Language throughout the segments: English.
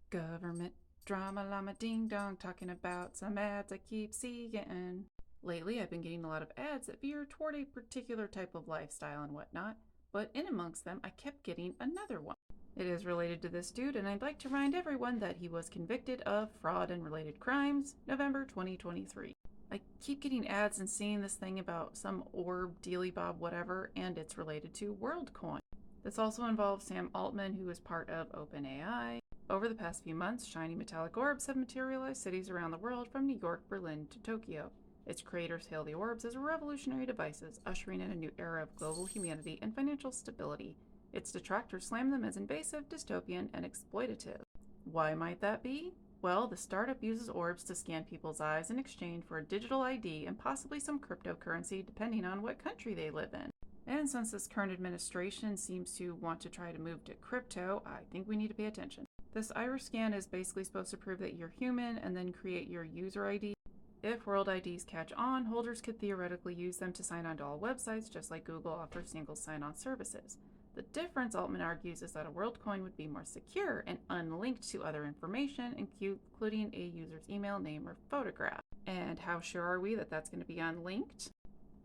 Government drama llama ding dong, talking about some ads I keep seeing. Lately, I've been getting a lot of ads that veer toward a particular type of lifestyle and whatnot, but in amongst them, I kept getting another one. It is related to this dude, and I'd like to remind everyone that he was convicted of fraud and related crimes, November 2023. I keep getting ads and seeing this thing about some orb, dealy bob, whatever, and it's related to WorldCoin. This also involves Sam Altman, who is part of OpenAI. Over the past few months, shiny metallic orbs have materialized cities around the world from New York, Berlin to Tokyo. Its creators hail the orbs as revolutionary devices, ushering in a new era of global humanity and financial stability. Its detractors slam them as invasive, dystopian, and exploitative. Why might that be? Well, the startup uses orbs to scan people's eyes in exchange for a digital ID and possibly some cryptocurrency depending on what country they live in. And since this current administration seems to want to try to move to crypto, I think we need to pay attention. This iris scan is basically supposed to prove that you're human and then create your user ID. If World IDs catch on, holders could theoretically use them to sign on to all websites, just like Google offers single sign-on services. The difference, Altman argues, is that a WorldCoin would be more secure and unlinked to other information, including a user's email, name, or photograph. And how sure are we that that's going to be unlinked?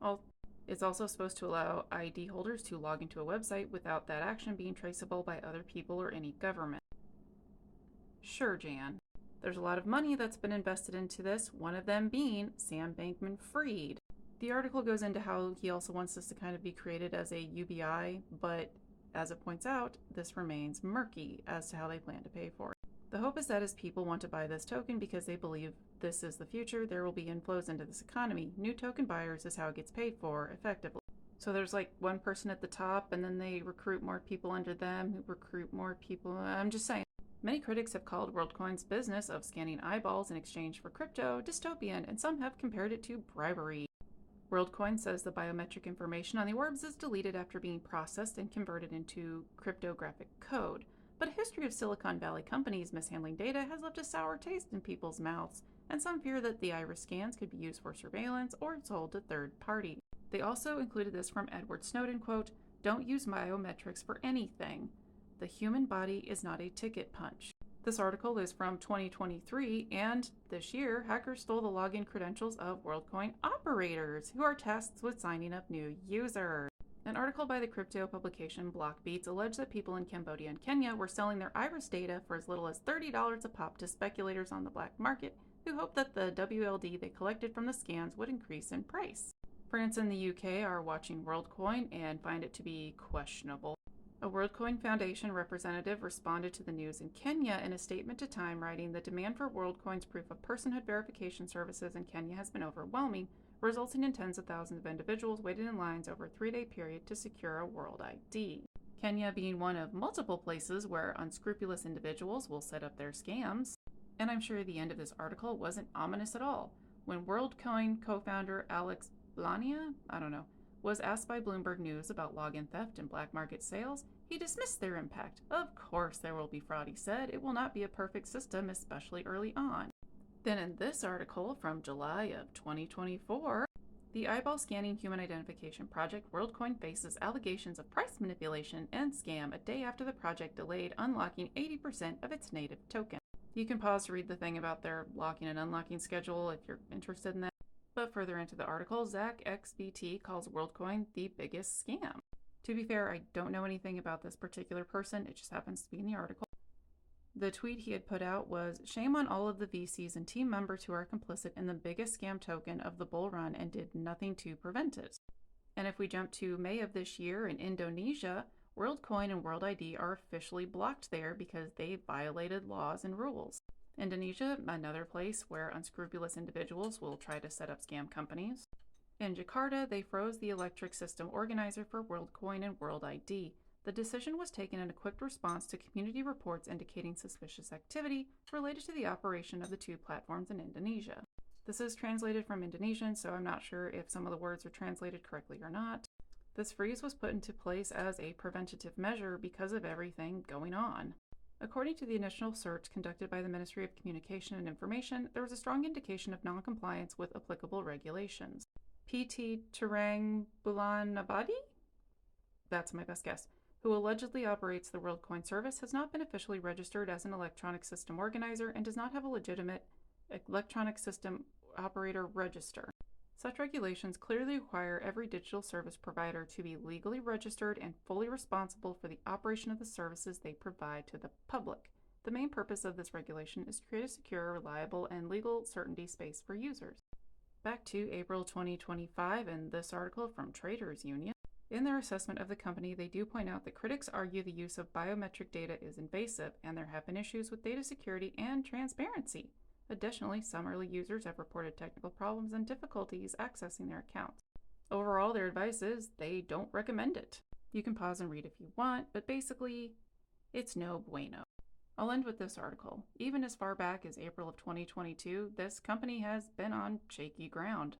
Well, it's also supposed to allow ID holders to log into a website without that action being traceable by other people or any government. Sure, Jan. There's a lot of money that's been invested into this, one of them being Sam Bankman-Fried. The article goes into how he also wants this to kind of be created as a UBI, but as it points out, this remains murky as to how they plan to pay for it. The hope is that as people want to buy this token because they believe this is the future, there will be inflows into this economy. New token buyers is how it gets paid for effectively. So there's like one person at the top, and then they recruit more people under them who recruit more people. I'm just saying. Many critics have called WorldCoin's business of scanning eyeballs in exchange for crypto dystopian, and some have compared it to bribery. WorldCoin says the biometric information on the orbs is deleted after being processed and converted into cryptographic code. But a history of Silicon Valley companies mishandling data has left a sour taste in people's mouths, and some fear that the iris scans could be used for surveillance or sold to third parties. They also included this from Edward Snowden, quote, "Don't use biometrics for anything. The human body is not a ticket punch." This article is from 2023, and this year, hackers stole the login credentials of WorldCoin operators, who are tasked with signing up new users. An article by the crypto publication Blockbeats alleged that people in Cambodia and Kenya were selling their iris data for as little as $30 a pop to speculators on the black market, who hoped that the WLD they collected from the scans would increase in price. France and the UK are watching WorldCoin and find it to be questionable. A WorldCoin Foundation representative responded to the news in Kenya in a statement to Time, writing, "The demand for WorldCoin's proof of personhood verification services in Kenya has been overwhelming, resulting in tens of thousands of individuals waiting in lines over a 3-day period to secure a World ID." Kenya being one of multiple places where unscrupulous individuals will set up their scams. And I'm sure the end of this article wasn't ominous at all. When WorldCoin co-founder Alex Blania, was asked by Bloomberg News about login theft and black market sales, he dismissed their impact. "Of course there will be fraud," he said. "It will not be a perfect system, especially early on." Then in this article from July of 2024, the eyeball scanning human identification project WorldCoin faces allegations of price manipulation and scam a day after the project delayed unlocking 80% of its native token. You can pause to read the thing about their locking and unlocking schedule if you're interested in that. But further into the article, Zach XBT calls WorldCoin the biggest scam. To be fair, I don't know anything about this particular person. It just happens to be in the article. The tweet he had put out was, "Shame on all of the VCs and team members who are complicit in the biggest scam token of the bull run and did nothing to prevent it." And if we jump to May of this year in Indonesia, WorldCoin and World ID are officially blocked there because they violated laws and rules. Indonesia, another place where unscrupulous individuals will try to set up scam companies. In Jakarta, they froze the electric system organizer for WorldCoin and World ID. The decision was taken in a quick response to community reports indicating suspicious activity related to the operation of the two platforms in Indonesia. This is translated from Indonesian, so I'm not sure if some of the words are translated correctly or not. This freeze was put into place as a preventative measure because of everything going on. According to the initial search conducted by the Ministry of Communication and Information, there was a strong indication of non-compliance with applicable regulations. PT Terang Bulan Abadi? That's my best guess. who allegedly operates the WorldCoin service, has not been officially registered as an electronic system organizer and does not have a legitimate electronic system operator register. Such regulations clearly require every digital service provider to be legally registered and fully responsible for the operation of the services they provide to the public. The main purpose of this regulation is to create a secure, reliable, and legal certainty space for users. Back to April 2025 and this article from Traders Union. In their assessment of the company, they do point out that critics argue the use of biometric data is invasive, and there have been issues with data security and transparency. Additionally, some early users have reported technical problems and difficulties accessing their accounts. Overall, their advice is they don't recommend it. You can pause and read if you want, but basically, it's no bueno. I'll end with this article. Even as far back as April of 2022, this company has been on shaky ground.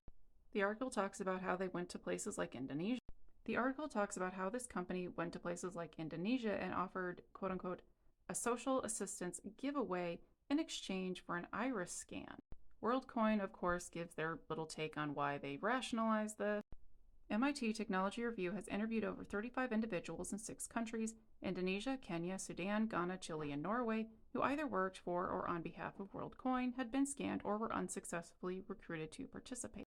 The article talks about how they went to places like Indonesia. The article talks about how this company went to places like Indonesia and offered, quote-unquote, a social assistance giveaway in exchange for an iris scan. WorldCoin, of course, gives their little take on why they rationalize this. MIT Technology Review has interviewed over 35 individuals in 6 countries, Indonesia, Kenya, Sudan, Ghana, Chile, and Norway, who either worked for or on behalf of WorldCoin, had been scanned, or were unsuccessfully recruited to participate.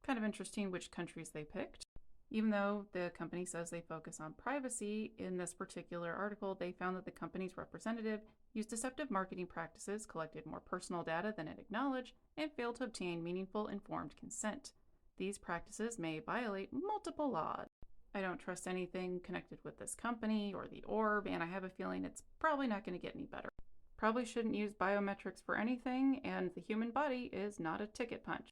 Kind of interesting which countries they picked. Even though the company says they focus on privacy, in this particular article, they found that the company's representative used deceptive marketing practices, collected more personal data than it acknowledged, and failed to obtain meaningful, informed consent. These practices may violate multiple laws. I don't trust anything connected with this company or the orb, and I have a feeling it's probably not going to get any better. Probably shouldn't use biometrics for anything, and the human body is not a ticket punch.